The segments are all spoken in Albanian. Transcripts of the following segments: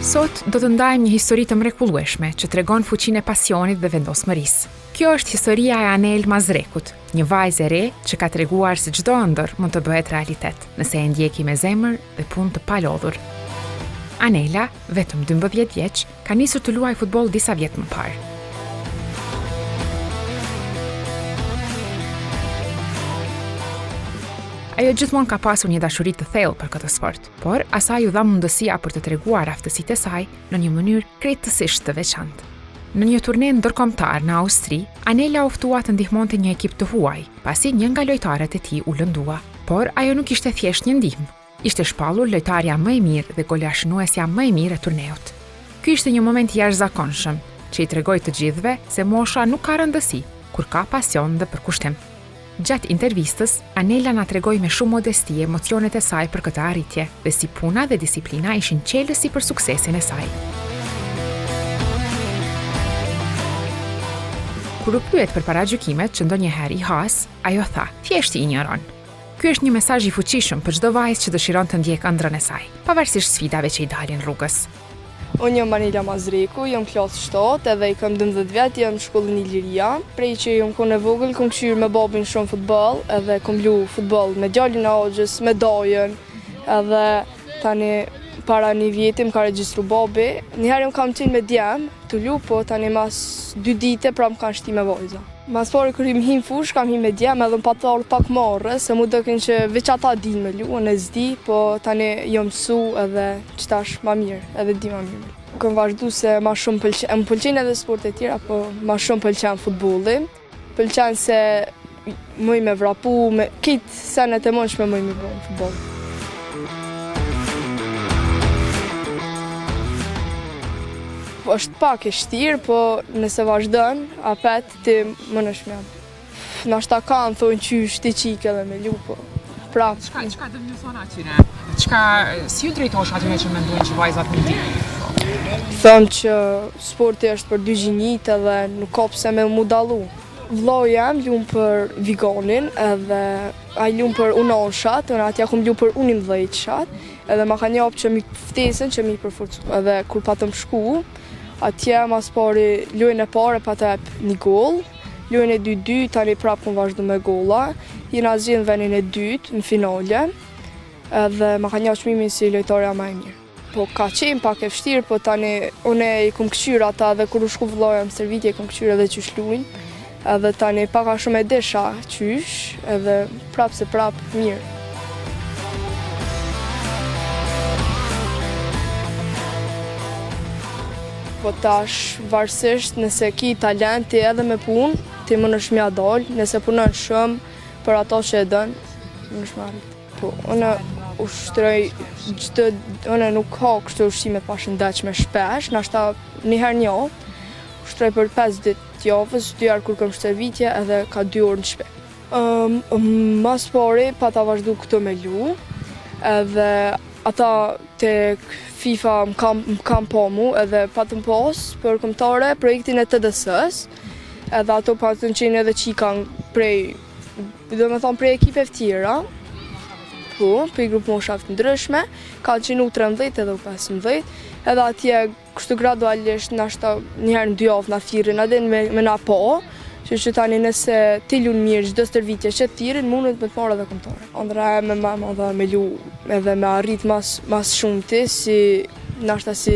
Sot do të ndajmë një histori të mrekullueshme që tregon fuqinë e pasionit dhe vendosmërisë. Kjo është historia e Anel Mazrekut, një vajzë e re që ka treguar se çdo ëndër mund të bëhet realitet, nëse e ndjeki me zemër dhe punë të palodhur. Anela, vetëm 12 vjeç, ka nisur të luajë futboll disa vjet më parë. Ajo gjithmonë ka pasur një dashuri të thellë për këtë sport, por asaj u dha mundësia për të treguar aftësitë e saj në një mënyrë krejtësisht të veçantë. Në një turne ndërkombëtar në Austri, Anela u ftua të ndihmonte një ekip të huaj, pasi një nga lojtarët e tij u lëndua. Por ajo nuk ishte thjesht një ndihmë. Ishte shpallur lojtarja më e mirë dhe golashënuesja më e mirë e turneut. Ky ishte një moment i jashtëzakonshëm, që i tregoi të gjithëve se mosha nuk ka rëndësi kur ka pasion dhe përkushtim. Gjatë intervistës, Anela na tregoi me shumë modesti emocionet e saj për këtë arritje dhe si puna dhe disiplina ishin qelësi për suksesin e saj. Kur u pyet për paragjykimet që ndonjëherë i has, ajo tha: "Thjesht i injoron." Ky është një mesazh i fuqishëm për çdo vajzë që dëshiron të ndjekë ëndrrën e saj, pavarësisht sfidave që i dalin rrugës. Unë jam Anela Mazreku, jam klasë 7 edhe i kam 12 vjet, jam në shkollën Iliria. Prej që jam kon e vogël, kom kqyr me babin shumë futboll, edhe kom lu futboll me djalin e Axhës, me dajën, edhe tani para një vjeti më ka regjistru babi. Njëherë më kam qenë me djem të lu, po tani mas 2 dite pra më kanë shti me vajza. Mas pari kër im him fush, kam him me djem edhe më patar pak marrë, se mu dëkin që veç ata din me lu, unë e zdi, po tani jam mësu edhe qëtash ma mirë, edhe di ma mirë. Këm vazhdu se ma shumë më pëlqen edhe sport e tjera, po ma shumë pëlqen futbolli. Pëlqen se mëj me vrapu, me kitë senet e mënshme mëj me bërë futboll. Është pak e shtirë, po nëse vazhdon, apet ti më në shmjam. Nashta kanë thonë qysh ti qike dhe me lu, po prapë. Çka do më thonë atyre? Si ju drejtosh atyre që mendojnë që vajzat nuk dinë? Thëmë që sporti është për dy gjinjit edhe nuk ka pse me mu dallu. Vllau jam lumë për Vigonin edhe ai lumë për Unanshat, unë atja kom lumë për 11 shat, edhe ma ka njapë që mi ftesën që mi përforcu. Edhe kur patëm shku, atje mas pari lojën e pare pa të një gol, lojën e 2-2, tani prapë kom vazhdu me gola, jena zhjenë venin e 2 në finale, edhe ma ka njapë qmimin si lojtarja ma e mirë. Po ka qenë pak e vështirë, po tani une i kom këqyr ata dhe kur u shku vëlloja më servitje i kom këqyr edhe qysh lujnë, edhe tani paka shumë e desha qysh, edhe prapë se prapë mirë. Po tash, varsisht, nëse ki talenti edhe me punë, ti më në shmja dalë, nëse punën shumë, për ato që e dënë, më në shmarit. Po, une ushtroj une nuk ka kështu ushqime pashëndetshme shpesh, nashta njëherë një, ushtroj për 5 ditë javës, 2 herë kur këm shtervitje edhe ka 2 orë në shpe. Mas pari, pa ta vazhdu këto me lu, edhe ata të FIFA më kam po mu edhe patëm pas për kombëtare projektin e TDS-s, edhe ato patën qenë edhe që i kanë prej, do me thonë prej ekipe tjera, po, prej grupë moshave të ndryshme, kanë qenë u 13 edhe u 15, edhe atje kështu gradualisht nashta njëherë në 2 javë na thirrin edhe me na po, që tani nëse ti lunë mirë çdo stërvitje që t'tirin, mundet me të marrë edhe kombëtare. Ëndra e me mama dhe me lu edhe me arrit mas shumëti, si nashta si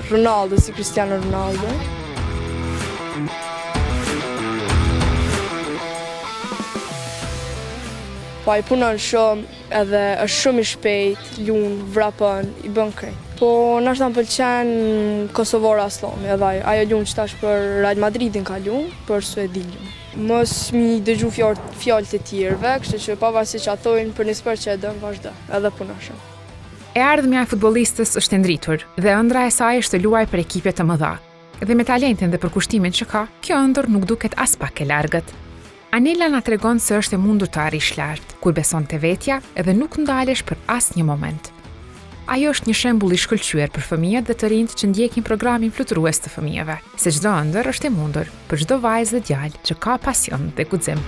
Ronaldo, si Cristiano Ronaldo. Po ai punon shumë edhe është shumë i shpejt, lunë, vrapën, i bën krejt. Po nashta më pëlqen Kosovara Aslami, edhe ajo lunë që tash për Real Madridin ka lunë, për Suedin lunë. Mos mi dëgju fjallë të tjerëve, kështu që pavarësisht që atojnë për një sport që e dëmë vazhdo, edhe punon shumë. E ardhmja e futbollistës është e ndritur dhe ëndra e saj është të luajë për ekipe të mëdha. Dhe me talentin dhe përkushtimin që ka, kjo ëndër nuk duket as pak e largët. Anela na tregon se është e mundur të arrish lart, kur beson te vetja edhe nuk ndalesh për asnjë moment. Ajo është një shembull i shkëlqyer për fëmijët dhe të rinjt që ndjekin programin fluturues të fëmijëve, se çdo ëndër është e mundur për çdo vajzë dhe djalë që ka pasion dhe guxim.